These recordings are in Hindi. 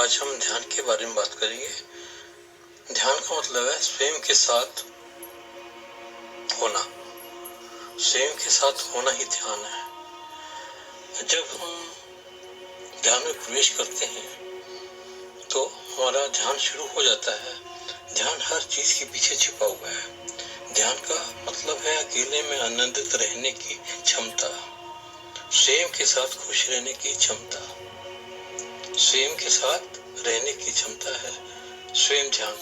आज हम ध्यान के बारे में बात करेंगे। ध्यान का मतलब है स्वयं के साथ होना। स्वयं के साथ होना ही ध्यान है। जब हम ध्यान में प्रवेश करते हैं तो हमारा ध्यान शुरू हो जाता है। ध्यान हर चीज के पीछे छिपा हुआ है। ध्यान का मतलब है अकेले में आनंदित रहने की क्षमता, स्वयं के साथ खुश रहने की क्षमता, स्वयं के साथ रहने की क्षमता है स्वयं ध्यान।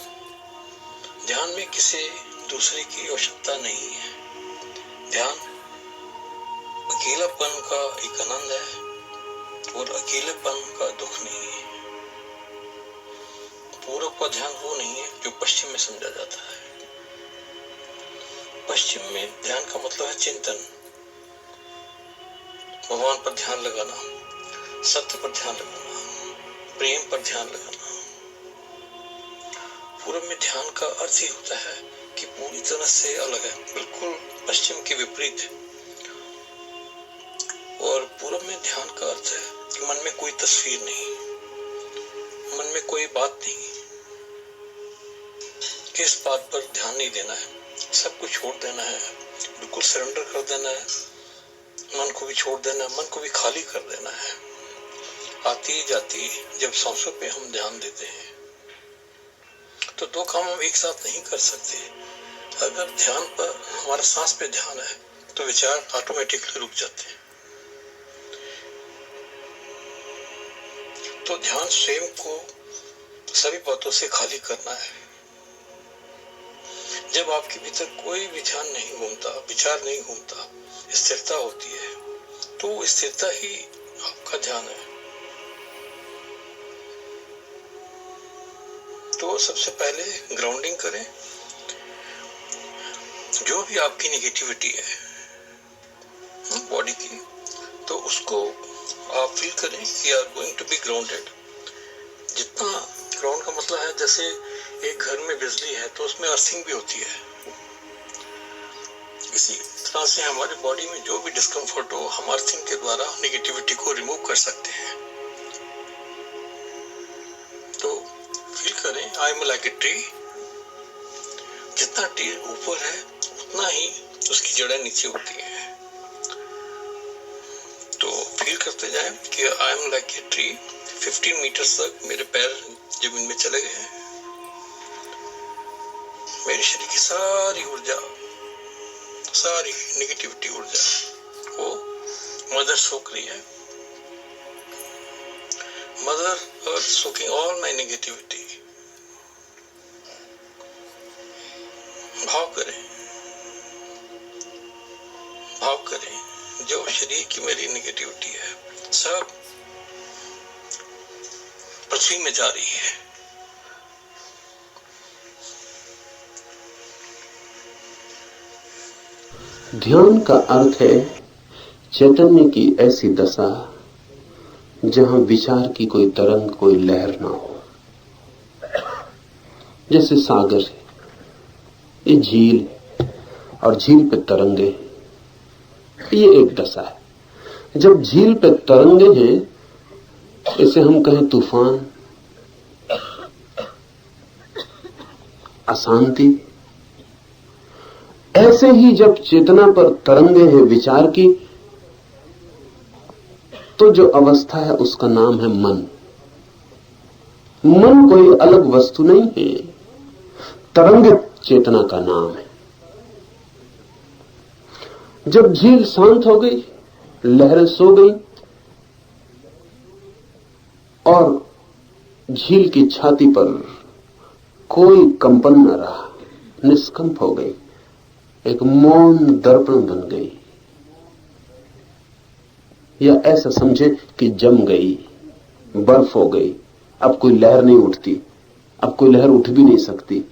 ध्यान में किसी दूसरे की आवश्यकता नहीं है। ध्यान अकेलापन का एक आनंद है और अकेलेपन का दुख नहीं है। पूरब का ध्यान वो नहीं है जो पश्चिम में समझा जाता है। पश्चिम में ध्यान का मतलब है चिंतन, भगवान पर ध्यान लगाना, सत्य पर ध्यान लगाना, प्रेम पर ध्यान लगाना। पूरब में ध्यान का अर्थ ही होता है कि पूरी तरह से अलग है, बिल्कुल पश्चिम के विपरीत है। और पूरब में ध्यान का अर्थ है कि मन में कोई तस्वीर नहीं, मन में कोई बात नहीं, किस बात पर ध्यान नहीं देना है, सब कुछ छोड़ देना है, बिल्कुल सरेंडर कर देना है, मन को भी छोड़ देना है, मन को भी खाली कर देना है। आती जाती जब सांसों पे हम ध्यान देते हैं तो दो काम हम एक साथ नहीं कर सकते। अगर ध्यान पर हमारा सांस पे ध्यान है तो विचार ऑटोमेटिकली रुक जाते हैं। तो ध्यान स्वयं को सभी बातों से खाली करना है। जब आपके भीतर कोई विचार नहीं घूमता, स्थिरता होती है, तो स्थिरता ही आपका ध्यान है। तो सबसे पहले ग्राउंडिंग करें। जो भी आपकी नेगेटिविटी है बॉडी की, तो उसको आप फील करें कि are going to be grounded. जितना ग्राउंड का मतलब है, जैसे एक घर में बिजली है तो उसमें अर्थिंग भी होती है। इसी तरह से हमारे बॉडी में जो भी डिस्कम्फर्ट हो, हम अर्थिंग के द्वारा नेगेटिविटी को रिमूव कर सकते हैं। तो फील करें आई एम लाइक ए ट्री। जितना ट्री ऊपर है उतना ही उसकी जड़ें नीचे होती है। तो फील करते जाएं कि I am like a tree. 15 metre तक मेरे पैर जमीन में चले गए हैं। मेरे शरीर की सारी ऊर्जा, सारी नेगेटिविटी ऊर्जा वो मदर सोख रही है। Mother earth soaking all my negativity. भाव करें जो शरीर की मेरी नेगेटिविटी है सब पृथ्वी में जा रही है। ध्यान का अर्थ है चैतन्य की ऐसी दशा जहां विचार की कोई तरंग, कोई लहर ना हो। जैसे सागर है, ये झील और झील पे तरंगे, ये एक दशा है। जब झील पे तरंगे हैं, इसे हम कहें तूफान, अशांति। ऐसे ही जब चेतना पर तरंगे हैं विचार की, तो जो अवस्था है उसका नाम है मन। मन कोई अलग वस्तु नहीं है, तरंगित चेतना का नाम है। जब झील शांत हो गई, लहरें सो गई और झील की छाती पर कोई कंपन न रहा, निष्कंप हो गई, एक मौन दर्पण बन गई। या ऐसा समझे कि जम गई, बर्फ हो गई, अब कोई लहर नहीं उठती, अब कोई लहर उठ भी नहीं सकती।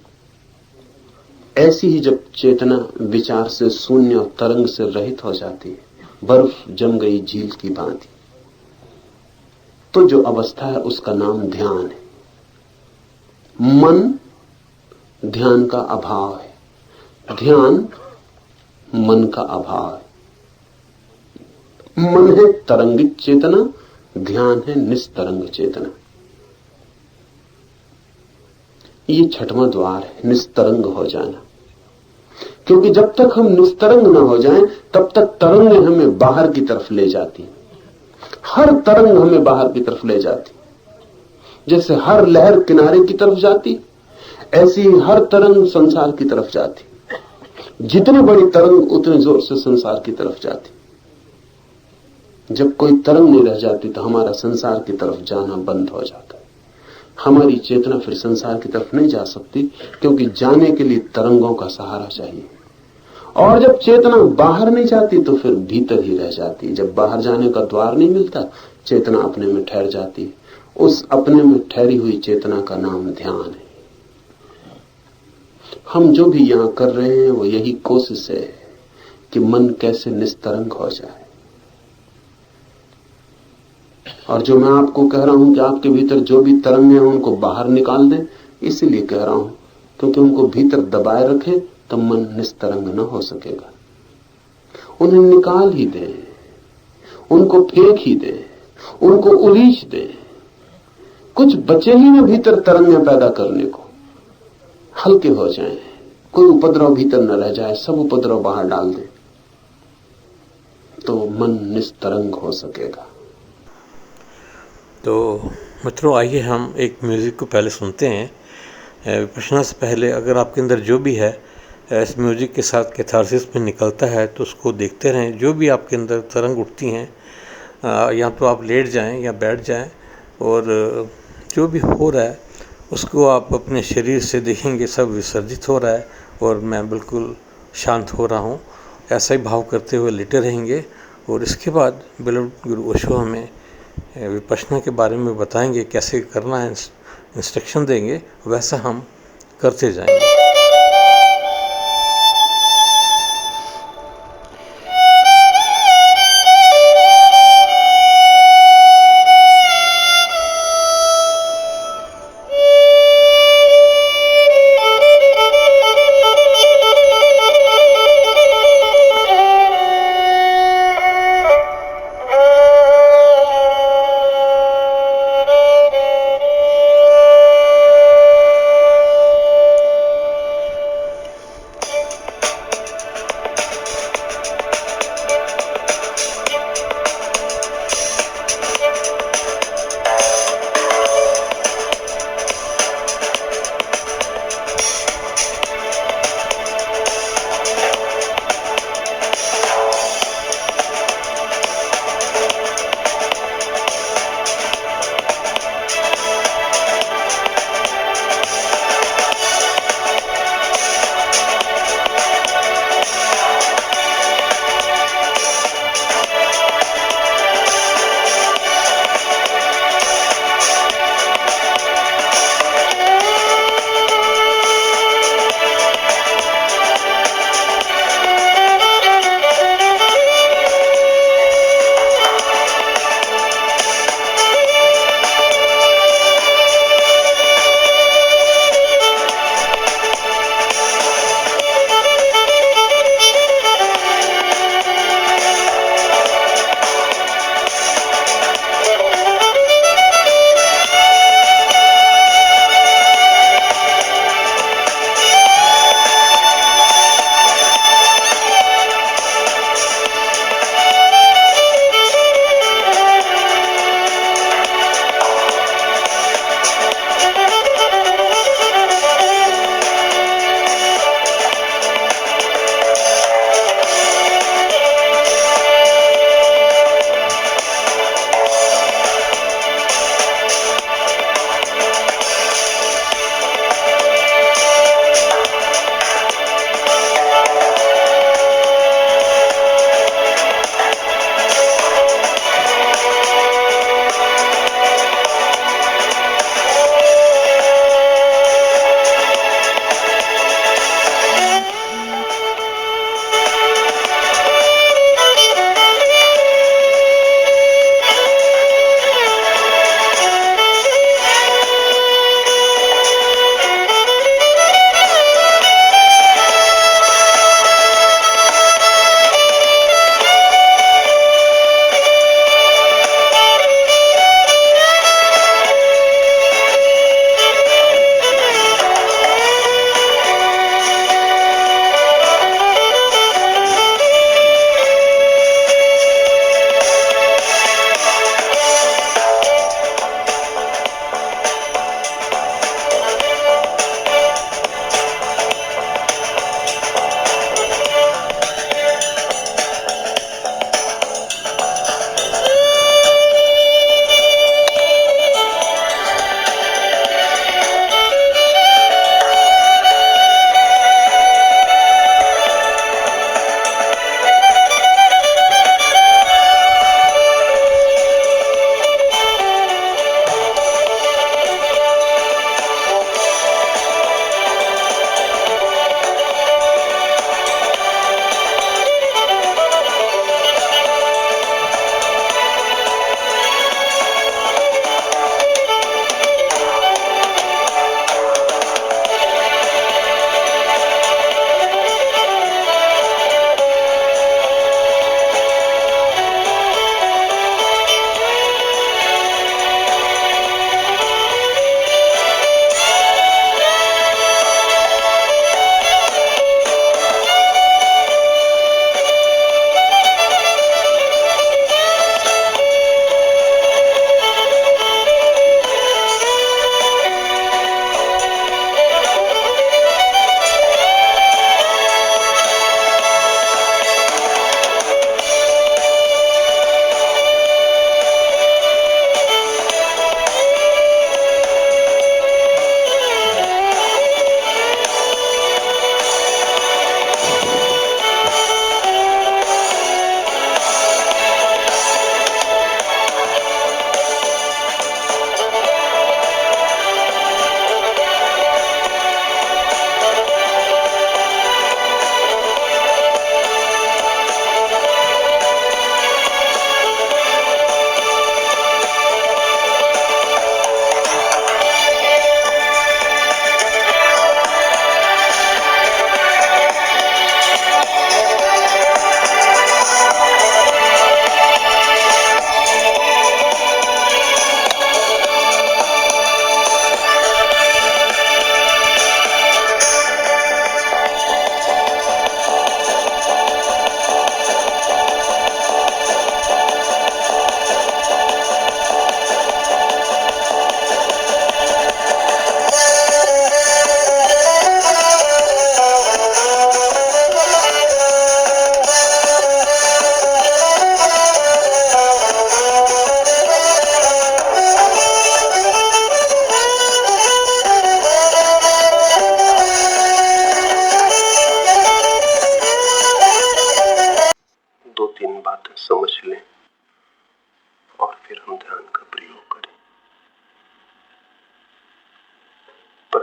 ऐसी ही जब चेतना विचार से शून्य और तरंग से रहित हो जाती है, बर्फ जम गई झील की भांति, तो जो अवस्था है उसका नाम ध्यान है। मन ध्यान का अभाव है, ध्यान मन का अभाव है। मन है तरंगित चेतना, ध्यान है निस्तरंग चेतना। ये छठवां द्वार है, निस्तरंग हो जाना। क्योंकि जब तक हम निस्तरंग न हो जाएं, तब तक तरंगें हमें बाहर की तरफ ले जाती। हर तरंग हमें बाहर की तरफ ले जाती। जैसे हर लहर किनारे की तरफ जाती, ऐसी ही हर तरंग संसार की तरफ जाती। जितनी बड़ी तरंग उतने जोर से संसार की तरफ जाती। जब कोई तरंग नहीं रह जाती तो हमारा संसार की तरफ जाना बंद हो जाता है। हमारी चेतना फिर संसार की तरफ नहीं जा सकती, क्योंकि जाने के लिए तरंगों का सहारा चाहिए। और जब चेतना बाहर नहीं जाती तो फिर भीतर ही रह जाती। जब बाहर जाने का द्वार नहीं मिलता, चेतना अपने में ठहर जाती। उस अपने में ठहरी हुई चेतना का नाम ध्यान है। हम जो भी यहां कर रहे हैं वो यही कोशिश है कि मन कैसे निस्तरंग हो जाए। और जो मैं आपको कह रहा हूं कि आपके भीतर जो भी तरंग हैं उनको बाहर निकाल दें, इसीलिए कह रहा हूं क्योंकि उनको भीतर दबाए रखें तो मन निस्तरंग न हो सकेगा। उन्हें निकाल ही दें, उनको फेंक ही दें, उनको उलीच दें। कुछ बचे ही न भीतर तरंगें पैदा करने को। हल्के हो जाएं, कोई उपद्रव भीतर न रह जाए, सब उपद्रव बाहर डाल दें, तो मन निस्तरंग हो सकेगा। तो मित्रों, आइए हम एक म्यूज़िक को पहले सुनते हैं। विपश्यना से पहले अगर आपके अंदर जो भी है इस म्यूज़िक के साथ कैथारसिस में निकलता है तो उसको देखते रहें। जो भी आपके अंदर तरंग उठती हैं, या तो आप लेट जाएं या बैठ जाएं, और जो भी हो रहा है उसको आप अपने शरीर से देखेंगे सब विसर्जित हो रहा है और मैं बिल्कुल शांत हो रहा हूँ। ऐसा ही भाव करते हुए लेटे रहेंगे। और इसके बाद बिलव्ड गुरु ओशो हमें विपश्यना के बारे में बताएंगे, कैसे करना है, इंस्ट्रक्शन देंगे, वैसा हम करते जाएंगे।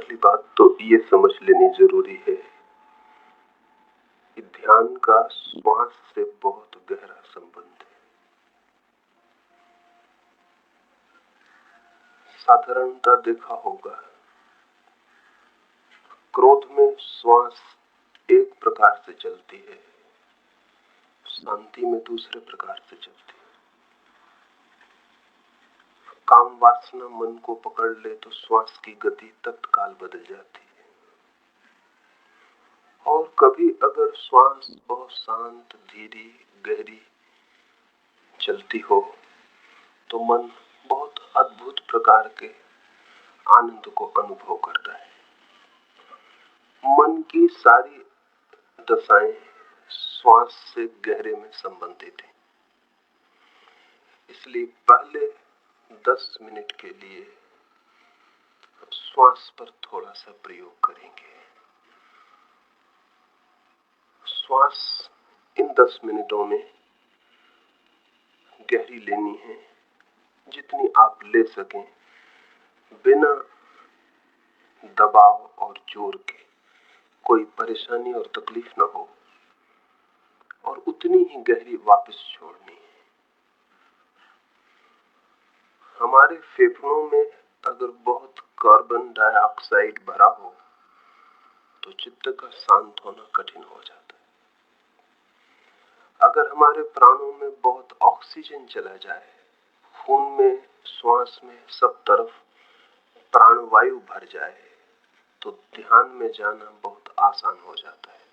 पहली बात तो ये समझ लेनी जरूरी है कि ध्यान का श्वास से बहुत गहरा संबंध है। साधारणतः देखा होगा, क्रोध में श्वास एक प्रकार से चलती है, शांति में दूसरे प्रकार से चलती है। काम वासना मन को पकड़ ले तो श्वास की गति तत्काल बदल जाती है। और कभी अगर श्वास बहुत शांत, धीरी, गहरी चलती हो तो मन बहुत अद्भुत प्रकार के आनंद को अनुभव करता है। मन की सारी दशाएं श्वास से गहरे में संबंधित हैं। इसलिए पहले 10 मिनट के लिए श्वास पर थोड़ा सा प्रयोग करेंगे। श्वास इन 10 मिनटों में गहरी लेनी है, जितनी आप ले सकें, बिना दबाव और जोर के, कोई परेशानी और तकलीफ न हो, और उतनी ही गहरी वापस छोड़नी है। हमारे फेफड़ों में अगर बहुत कार्बन डाइऑक्साइड भरा हो तो चित्त का शांत होना कठिन हो जाता है। अगर हमारे प्राणों में बहुत ऑक्सीजन चला जाए, खून में, श्वास में, सब तरफ प्राणवायु भर जाए, तो ध्यान में जाना बहुत आसान हो जाता है।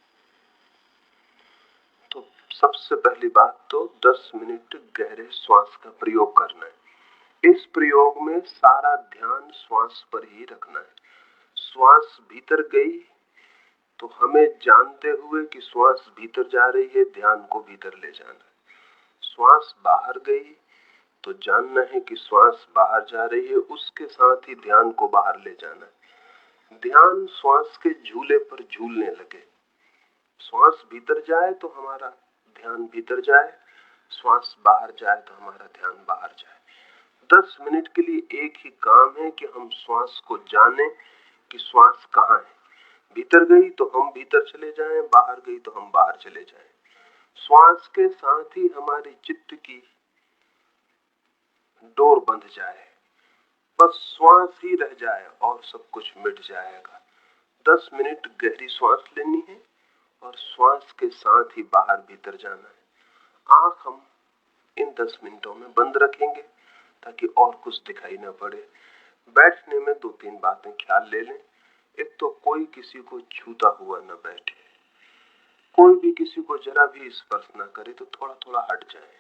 तो सबसे पहली बात तो 10 मिनट गहरे श्वास का प्रयोग करना है। इस प्रयोग में सारा ध्यान श्वास पर ही रखना है। श्वास भीतर गई तो हमें जानते हुए कि श्वास भीतर जा रही है, ध्यान को भीतर ले जाना है। श्वास बाहर गई तो जानना है कि श्वास बाहर जा रही है, उसके साथ ही ध्यान को बाहर ले जाना है। ध्यान श्वास के झूले पर झूलने लगे। श्वास भीतर जाए तो हमारा ध्यान भीतर जाए, श्वास बाहर जाए तो हमारा ध्यान बाहर जाए। 10 मिनट के लिए एक ही काम है कि हम श्वास को जानें कि श्वास कहाँ है। भीतर गई तो हम भीतर चले जाएं, बाहर गई तो हम बाहर चले जाएं। श्वास के साथ ही हमारी चित्त की डोर बंध जाए, बस श्वास ही रह जाए और सब कुछ मिट जाएगा। 10 मिनट गहरी श्वास लेनी है और श्वास के साथ ही बाहर भीतर जाना है। आंख हम इन 10 मिनटों में बंद रखेंगे ताकि और कुछ दिखाई न पड़े। बैठने में 2-3 बातें ख्याल ले लें। एक तो कोई किसी को छूता हुआ न बैठे, कोई भी किसी को जरा भी स्पर्श न करे तो थोड़ा थोड़ा हट जाए,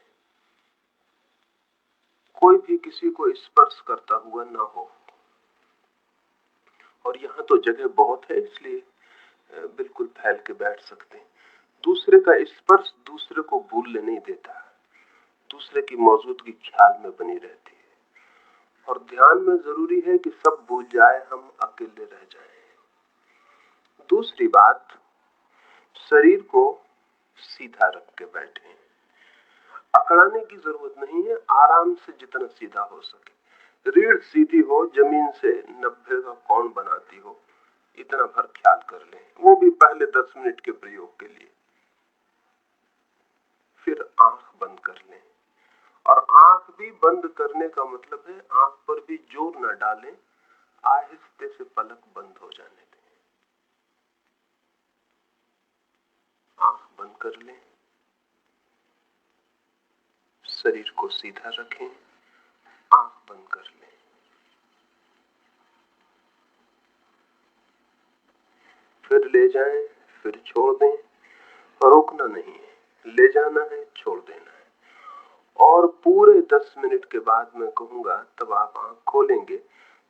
कोई भी किसी को स्पर्श करता हुआ न हो। और यहाँ तो जगह बहुत है, इसलिए बिल्कुल फैल के बैठ सकते हैं। दूसरे का स्पर्श दूसरे को भूलने नहीं देता, दूसरे की मौजूदगी ख्याल में बनी रहती है। और ध्यान में जरूरी है कि सब भूल जाए, हम अकेले रह जाएं। दूसरी बात, शरीर को सीधा रख के बैठें। अकड़ाने की जरूरत नहीं है, आराम से जितना सीधा हो सके। रीढ़ सीधी हो, जमीन से 90 का कोण बनाती हो, इतना भर ख्याल कर लें। वो भी पहले 10 मिनट के प्रयोग के लिए। फिर आंख बंद कर लें। और आंख भी बंद करने का मतलब है आंख पर भी जोर न डालें, आहिस्ते से पलक बंद हो जाने दें। आंख बंद कर लें, शरीर को सीधा रखें, आंख बंद कर लें। फिर ले जाएं, फिर छोड़ दें। रोकना नहीं है, ले जाना है, छोड़ देना है। और पूरे 10 मिनट के बाद मैं कहूंगा तब आप आंख खोलेंगे।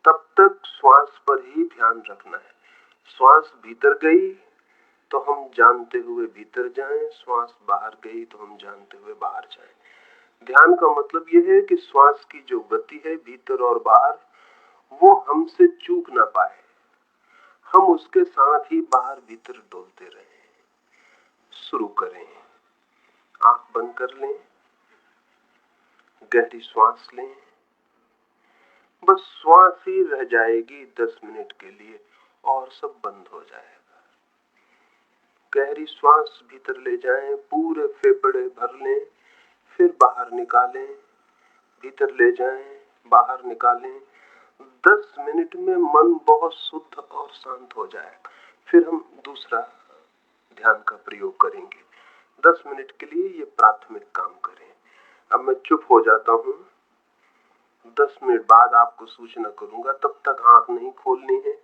तब तक श्वास पर ही ध्यान रखना है। श्वास भीतर गई तो हम जानते हुए भीतर जाएं, श्वास बाहर गई तो हम जानते हुए बाहर जाएं। ध्यान का मतलब यह है कि श्वास की जो गति है भीतर और बाहर, वो हमसे चूक ना पाए, हम उसके साथ ही बाहर भीतर डोलते रहें। शुरू करें। आंख बंद कर लें, गहरी श्वास लें। बस श्वास ही रह जाएगी 10 मिनट के लिए, और सब बंद हो जाएगा। गहरी श्वास भीतर ले जाएं, पूरे फेफड़े भर लें, फिर बाहर निकालें, भीतर ले जाएं, बाहर निकालें। 10 मिनट में मन बहुत शुद्ध और शांत हो जाएगा। फिर हम दूसरा ध्यान का प्रयोग करेंगे। 10 मिनट के लिए ये प्राथमिक काम करें। अब मैं चुप हो जाता हूँ। 10 मिनट बाद आपको सूचना करूंगा। तब तक आंख नहीं खोलनी है,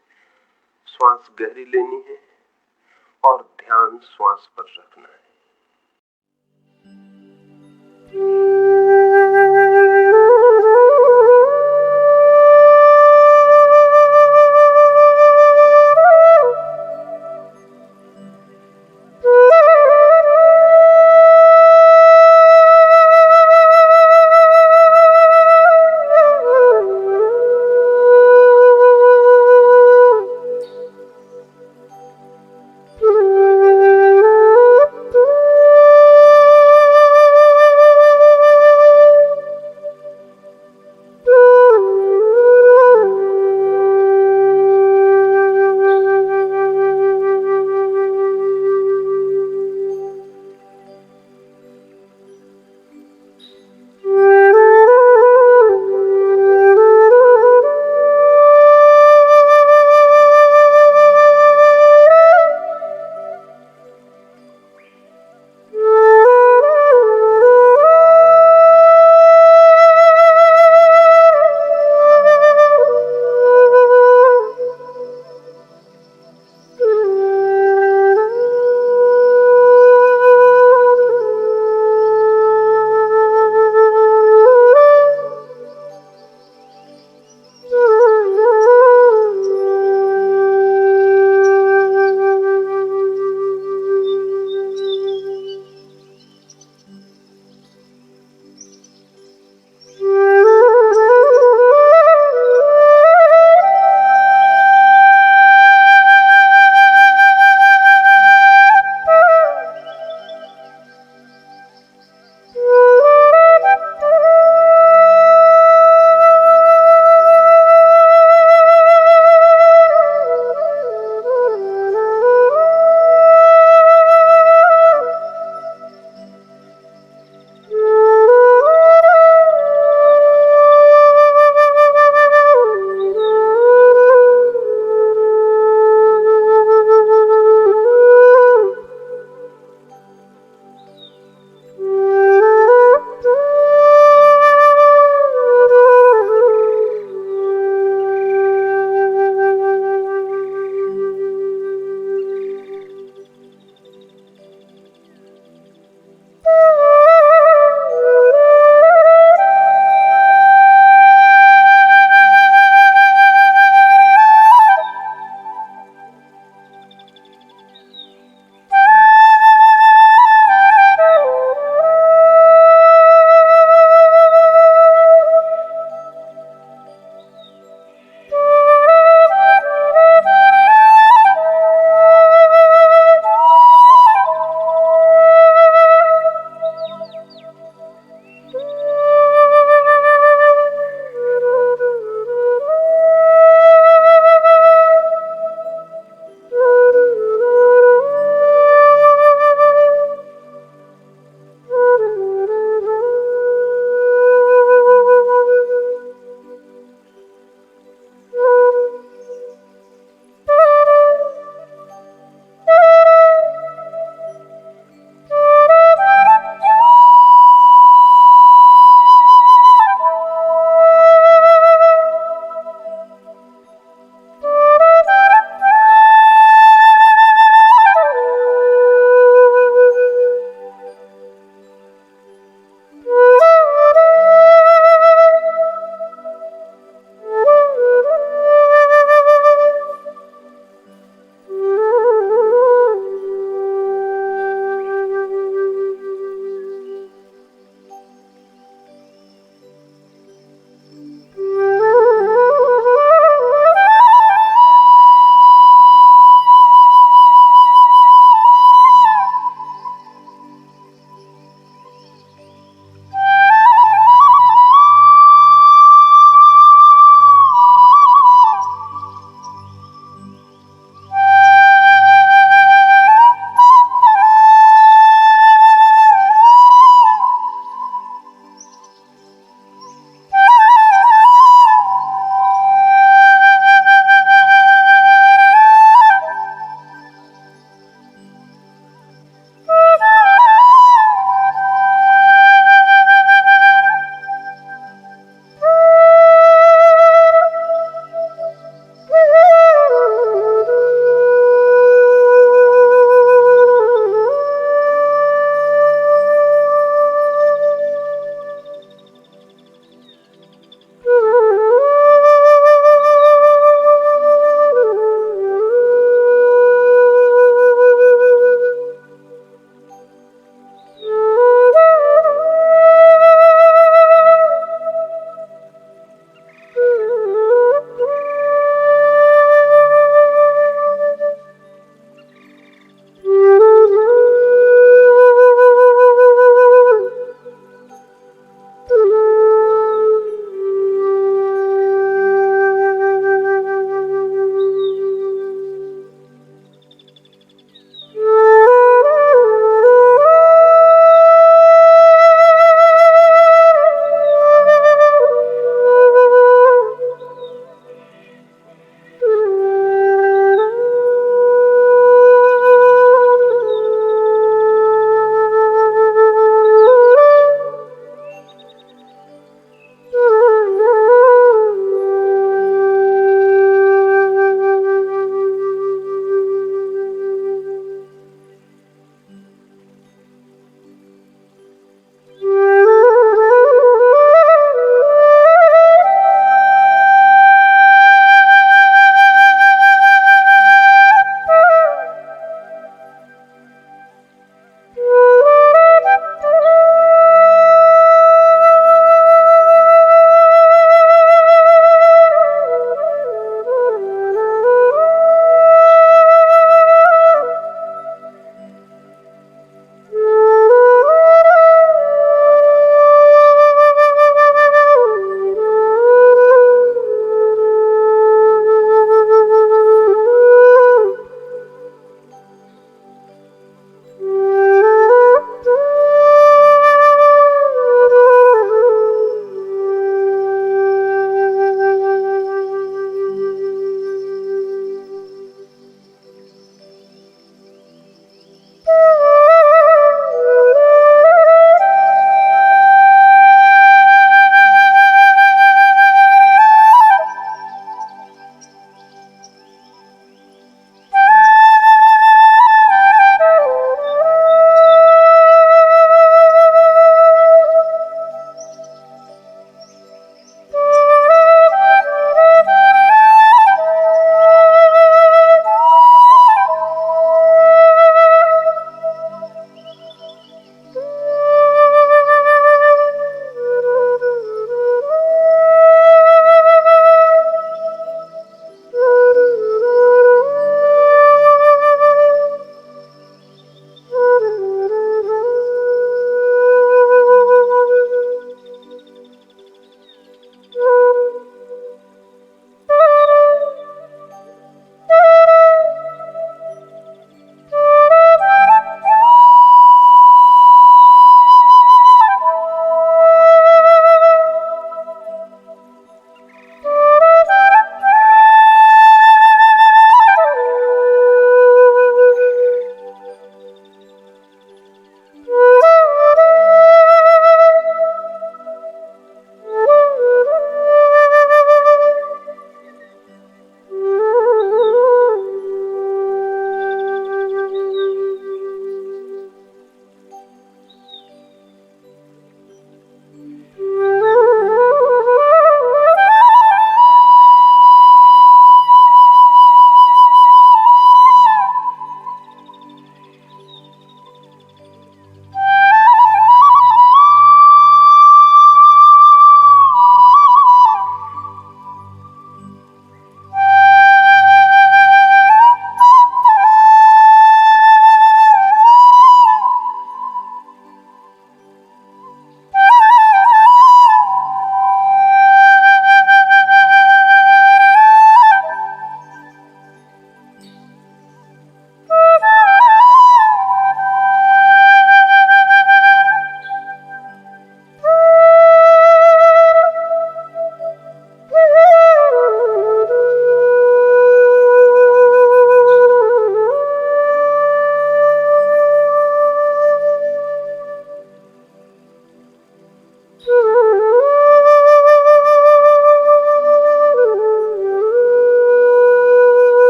श्वास गहरी लेनी है और ध्यान श्वास पर रखना है।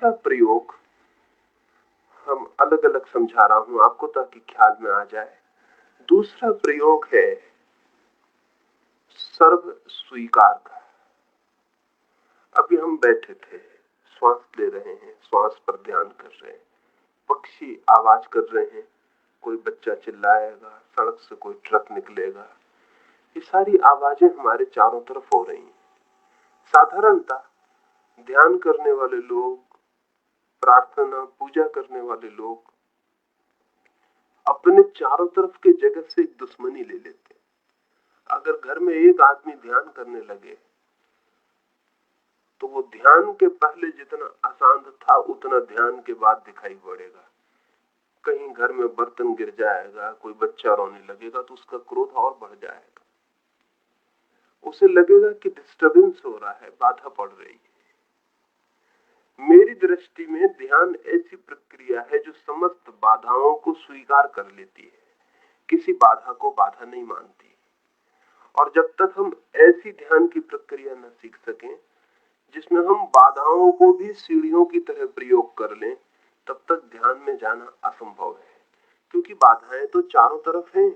दूसरा प्रयोग हम अलग अलग समझा रहा हूं आपको ताकि ख्याल में आ जाए। दूसरा प्रयोग है सर्व स्वीकार का। अभी हम बैठे थे, श्वास ले रहे हैं, श्वास पर ध्यान कर रहे हैं, पक्षी आवाज कर रहे हैं, कोई बच्चा चिल्लाएगा, सड़क से कोई ट्रक निकलेगा, ये सारी आवाजें हमारे चारों तरफ हो रही हैं। साधारणतः ध्यान करने वाले लोग, प्रार्थना पूजा करने वाले लोग अपने चारों तरफ के जगत से एक दुश्मनी ले लेते हैं। अगर घर में एक आदमी ध्यान करने लगे तो वो ध्यान के पहले जितना अशांत था उतना ध्यान के बाद दिखाई पड़ेगा। कहीं घर में बर्तन गिर जाएगा, कोई बच्चा रोने लगेगा तो उसका क्रोध और बढ़ जाएगा। उसे लगेगा कि डिस्टर्बेंस हो रहा है, बाधा पड़ रही है। मेरी दृष्टि में ध्यान ऐसी प्रक्रिया है जो समस्त बाधाओं को स्वीकार कर लेती है, किसी बाधा को बाधा नहीं मानती। और जब तक हम ऐसी ध्यान की प्रक्रिया न सीख सकें जिसमें हम बाधाओं को भी सीढ़ियों की तरह प्रयोग कर लें, तब तक ध्यान में जाना असंभव है। क्योंकि बाधाएं तो चारों तरफ हैं।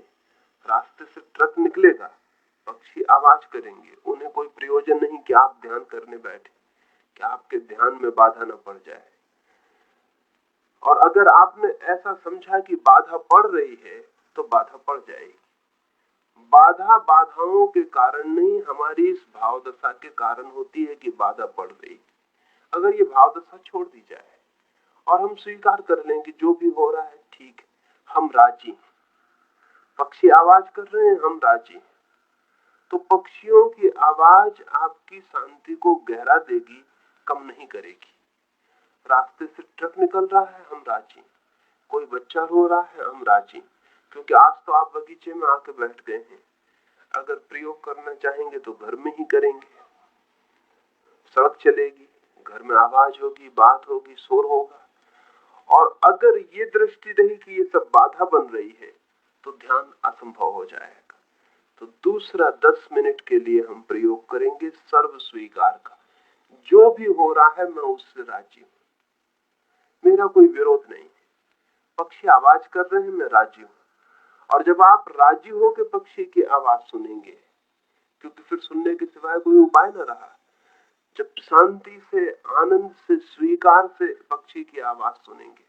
रास्ते से ट्रक निकलेगा, पक्षी आवाज करेंगे, उन्हें कोई प्रयोजन नहीं कि आप ध्यान करने बैठे, कि आपके ध्यान में बाधा न पड़ जाए। और अगर आपने ऐसा समझा कि बाधा पड़ रही है तो बाधा पड़ जाएगी। बाधा बाधाओं के कारण नहीं, हमारी इस भाव दशा के कारण होती है कि बाधा पड़ रही। अगर ये भाव दशा छोड़ दी जाए और हम स्वीकार कर लें कि जो भी हो रहा है ठीक है, हम राजी हैं, पक्षी आवाज कर रहे हैं, हम राजी हैं, तो पक्षियों की आवाज आपकी शांति को गहरा देगी, कम नहीं करेगी। रास्ते से ट्रक निकल रहा है, हम राजी, कोई बच्चा रो रहा है, हम राजी, क्योंकि आज तो आप बगीचे में आके बैठ गए हैं। अगर प्रयोग करना चाहेंगे तो घर में ही करेंगे। सड़क चलेगी, घर में आवाज होगी, बात होगी, शोर होगा। और अगर ये दृष्टि रही कि ये सब बाधा बन रही है तो ध्यान असंभव हो जाएगा। तो दूसरा 10 मिनट के लिए हम प्रयोग करेंगे सर्व स्वीकार का। जो भी हो रहा है मैं उससे राजी हूं, मेरा कोई विरोध नहीं। पक्षी आवाज कर रहे हैं, मैं राजी हूं। और जब आप राजी हो के पक्षी की आवाज सुनेंगे, क्योंकि फिर सुनने के सिवाय कोई उपाय न रहा, जब शांति से, आनंद से, स्वीकार से पक्षी की आवाज सुनेंगे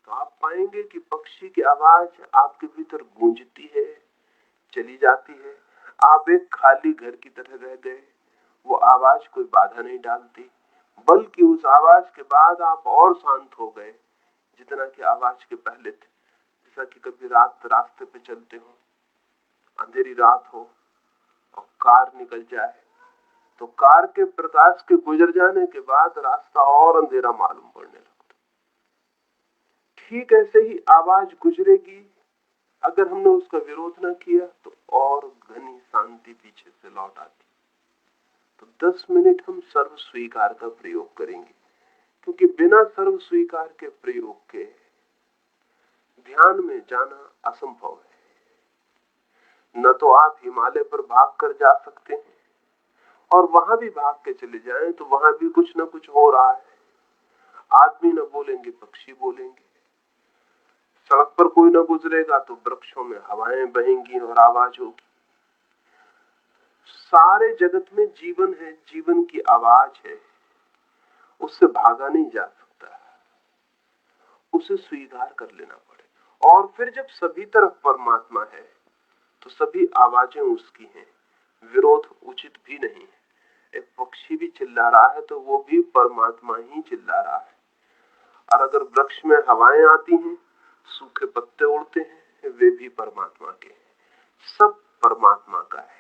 तो आप पाएंगे कि पक्षी की आवाज आपके भीतर गूंजती है, चली जाती है। आप एक खाली घर की तरह रह गए, वो आवाज कोई बाधा नहीं डालती, बल्कि उस आवाज के बाद आप और शांत हो गए जितना कि आवाज के पहले थे। जैसा कि कभी रात रास्ते पे चलते हो, अंधेरी रात हो और कार निकल जाए, तो कार के प्रकाश के गुजर जाने के बाद रास्ता और अंधेरा मालूम पड़ने लगता। ठीक ऐसे ही आवाज गुजरेगी, अगर हमने उसका विरोध न किया तो और घनी शांति पीछे से लौट आती। तो 10 मिनट हम सर्व स्वीकार का प्रयोग करेंगे, क्योंकि बिना सर्व स्वीकार के प्रयोग के ध्यान में जाना असंभव है। न तो आप हिमालय पर भाग कर जा सकते हैं, और वहां भी भाग के चले जाएं तो वहां भी कुछ न कुछ हो रहा है। आदमी न बोलेंगे, पक्षी बोलेंगे, सड़क पर कोई न गुजरेगा तो वृक्षों में हवाएं बहेंगी और आवाज होगी। सारे जगत में जीवन है, जीवन की आवाज है, उससे भागा नहीं जा सकता, उसे स्वीकार कर लेना पड़े। और फिर जब सभी तरफ परमात्मा है तो सभी आवाजें उसकी हैं, विरोध उचित भी नहीं है। एक पक्षी भी चिल्ला रहा है तो वो भी परमात्मा ही चिल्ला रहा है। और अगर वृक्ष में हवाएं आती हैं, सूखे पत्ते उड़ते हैं, वे भी परमात्मा के हैं, सब परमात्मा का है।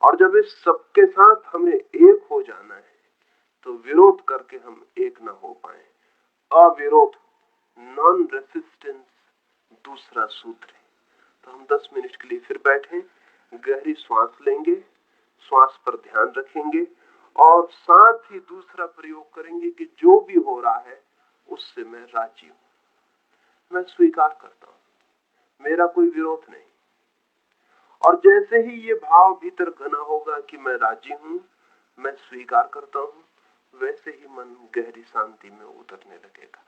और जब इस सबके साथ हमें एक हो जाना है तो विरोध करके हम एक न हो पाए। अविरोध, नॉन रेसिस्टेंस दूसरा सूत्र है। तो हम 10 मिनट के लिए फिर बैठें, गहरी श्वास लेंगे, श्वास पर ध्यान रखेंगे और साथ ही दूसरा प्रयोग करेंगे कि जो भी हो रहा है उससे मैं राजी हूं, मैं स्वीकार करता हूं, मेरा कोई विरोध नहीं। और जैसे ही ये भाव भीतर घना होगा कि मैं राजी हूं, मैं स्वीकार करता हूं, वैसे ही मन गहरी शांति में उतरने लगेगा।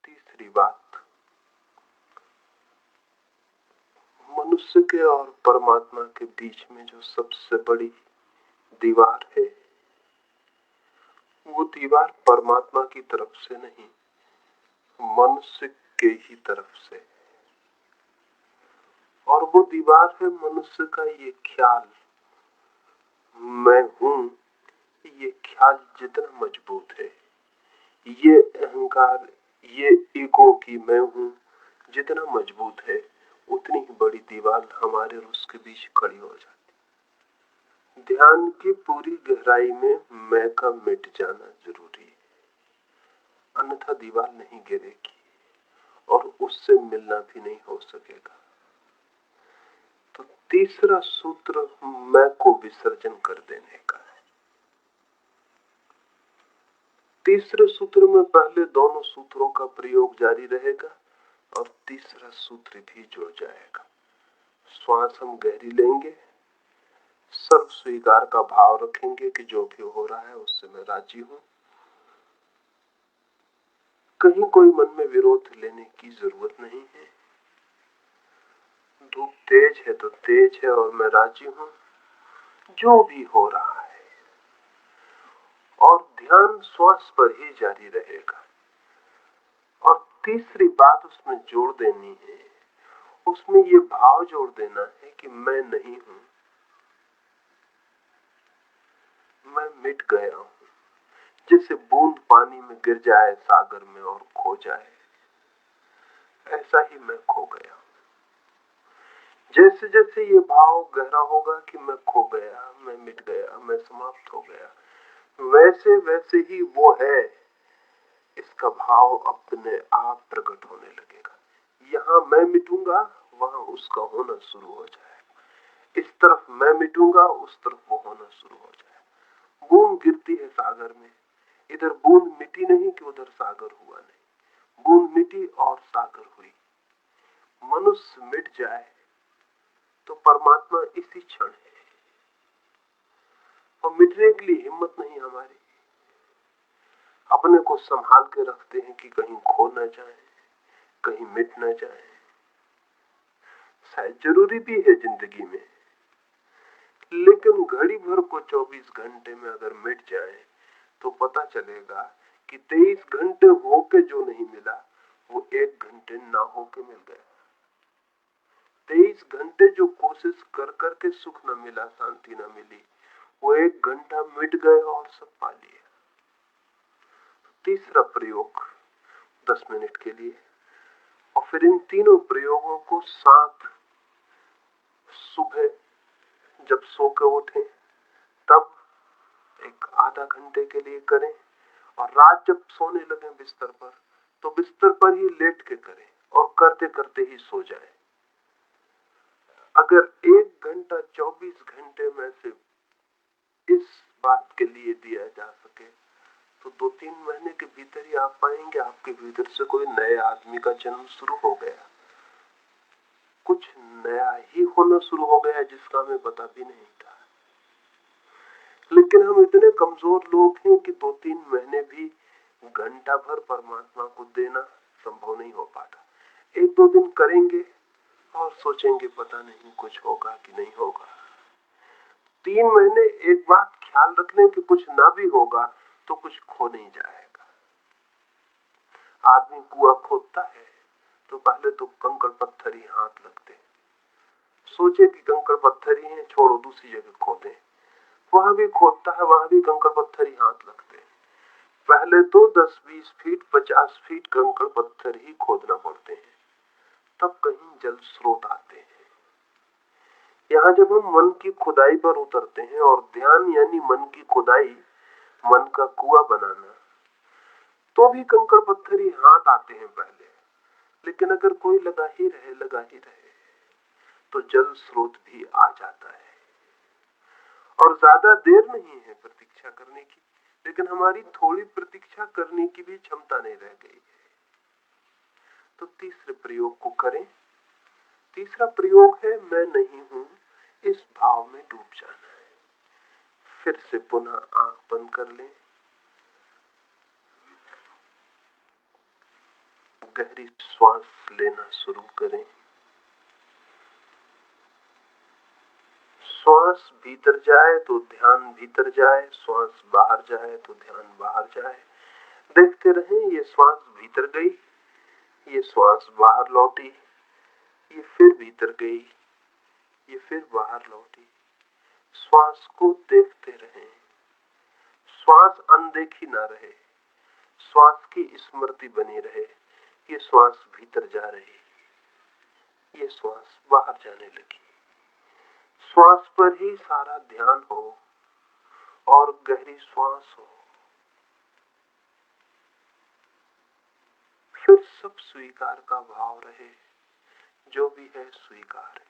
तीसरी बात, मनुष्य के और परमात्मा के बीच में जो सबसे बड़ी दीवार है, वो दीवार परमात्मा की तरफ से नहीं, मनुष्य के ही तरफ से। और वो दीवार है मनुष्य का ये ख्याल, मैं हूं। ये ख्याल जितना मजबूत है, ये अहंकार, ये ईगो की मैं हूं जितना मजबूत है, उतनी ही बड़ी दीवार हमारे और उसके बीच खड़ी हो जाती। ध्यान की पूरी गहराई में मैं का मिट जाना जरूरी है, अन्यथा दीवार नहीं गिरेगी और उससे मिलना भी नहीं हो सकेगा। तो तीसरा सूत्र मैं को विसर्जन कर देने का है। तीसरे सूत्र में पहले दोनों सूत्रों का प्रयोग जारी रहेगा और तीसरा सूत्र भी जुड़ जाएगा। श्वास हम गहरी लेंगे, सर्व स्वीकार का भाव रखेंगे कि जो भी हो रहा है उससे मैं राजी हूं। कहीं कोई मन में विरोध लेने की जरूरत नहीं है। धूप तेज है तो तेज है और मैं राजी हूं जो भी हो रहा है। और ध्यान श्वास पर ही जारी रहेगा। और तीसरी बात उसमें जोड़ देनी है, उसमें ये भाव जोड़ देना है कि मैं नहीं हूं, मैं मिट गया हूं। जैसे बूंद पानी में गिर जाए सागर में और खो जाए, ऐसा ही मैं खो गया। जैसे जैसे ये भाव गहरा होगा कि मैं खो गया, मैं मिट गया, मैं समाप्त हो गया, वैसे वैसे ही वो है, इसका भाव अपने आप प्रकट होने लगेगा। यहाँ मैं मिटूंगा, वहां उसका होना शुरू हो जाएगा। इस तरफ मैं मिटूंगा, उस तरफ वो होना शुरू हो जाएगा। बूंद गिरती है सागर में, इधर बूंद मिटी नहीं कि उधर सागर हुआ नहीं, बूंद मिटी और सागर हुई। मनुष्य मिट जाए तो परमात्मा इसी क्षण है, और मिटने के लिए हिम्मत नहीं हमारी। अपने को संभाल के रखते हैं कि कहीं खो न जाए, कहीं मिट न जाए। शायद जरूरी भी है जिंदगी में, लेकिन घड़ी भर को 24 घंटे में अगर मिट जाए तो पता चलेगा कि 23 घंटे होके जो नहीं मिला वो 1 घंटे ना होके मिल गया। 23 घंटे जो कोशिश कर करके सुख न मिला, शांति न मिली, वो 1 घंटा मिट गया और सब पा लिया। तीसरा प्रयोग 10 मिनट के लिए, और फिर इन तीनों प्रयोगों को साथ सुबह जब सो के उठे तब एक आधा घंटे के लिए करें, और रात जब सोने लगे बिस्तर पर तो बिस्तर पर ही लेट के करें और करते करते ही सो जाए। अगर 1 घंटा 24 घंटे में से इस बात के लिए दिया जा सके तो 2-3 महीने के भीतर ही आप पाएंगे आपके भीतर से कोई नए आदमी का जन्म शुरू हो गया, कुछ नया ही होना शुरू हो गया जिसका हमें पता भी नहीं था। लेकिन हम इतने कमजोर लोग हैं कि 2-3 महीने भी घंटा भर परमात्मा को देना संभव नहीं हो पाता। 1-2 दिन करेंगे और सोचेंगे पता नहीं कुछ होगा कि नहीं होगा। 3 महीने एक बात ख्याल रख लें कि कुछ ना भी होगा तो कुछ खो नहीं जाएगा। आदमी कुआं खोदता है तो पहले तो कंकड़ पत्थर ही हाथ लगते, सोचे कि कंकड़ पत्थर ही है, छोड़ो दूसरी जगह खोदें। वहां भी खोदता है, वहां भी कंकड़ पत्थर ही हाथ लगते। पहले तो 10-20 फीट 50 फीट कंकड़ पत्थर ही खोदना पड़ते हैं, तब कहीं जल स्रोत आते हैं। यहाँ जब हम मन की खुदाई पर उतरते हैं, और ध्यान यानी मन की खुदाई, मन का कुआं बनाना, तो भी कंकड़ पत्थर ही हाथ आते हैं पहले। लेकिन अगर कोई लगा ही रहे तो जल स्रोत भी आ जाता है। और ज्यादा देर नहीं है प्रतीक्षा करने की, लेकिन हमारी थोड़ी प्रतीक्षा करने की भी क्षमता नहीं रह गई है। तो तीसरे प्रयोग को करें। तीसरा प्रयोग है मैं नहीं हूं, इस भाव में डूब जाना है। फिर से पुनः आंख बंद कर लें, गहरी श्वास लेना शुरू करें। श्वास भीतर जाए तो ध्यान भीतर जाए, श्वास बाहर जाए तो ध्यान बाहर जाए। देखते रहें, ये श्वास भीतर गई, ये श्वास बाहर लौटी, ये फिर भीतर गई, ये फिर बाहर लौटी। श्वास को देखते रहें, श्वास अनदेखी ना रहे, श्वास की स्मृति बनी रहे। ये श्वास भीतर जा रही, ये श्वास बाहर जाने लगी। श्वास पर ही सारा ध्यान हो और गहरी श्वास हो। फिर सब स्वीकार का भाव रहे, जो भी है स्वीकार है,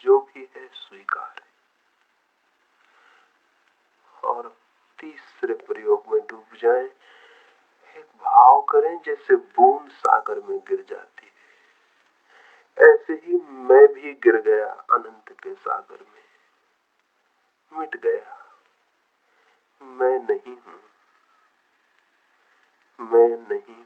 जो भी है स्वीकार है। और तीसरे प्रयोग में डूब जाएं। एक भाव करें जैसे बूंद सागर में गिर जाती है, ऐसे ही मैं भी गिर गया अनंत के सागर में, मिट गया। मैं नहीं हूं, मैं नहीं हूं।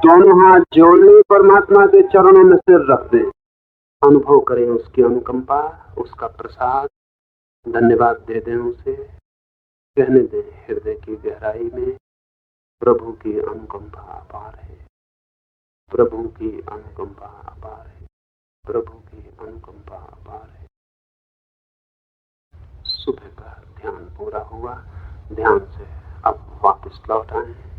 दोनों हाथ जोड़ने परमात्मा के चरणों में सिर रख दें, अनुभव करें उसकी अनुकंपा, उसका प्रसाद, धन्यवाद दे दें उसे, कहने दें हृदय की गहराई में प्रभु की अनुकंपा अपार है, प्रभु की अनुकंपा अपार है, प्रभु की अनुकंपा अपार है। सुबह का ध्यान पूरा हुआ। ध्यान से अब वापस लौट आए।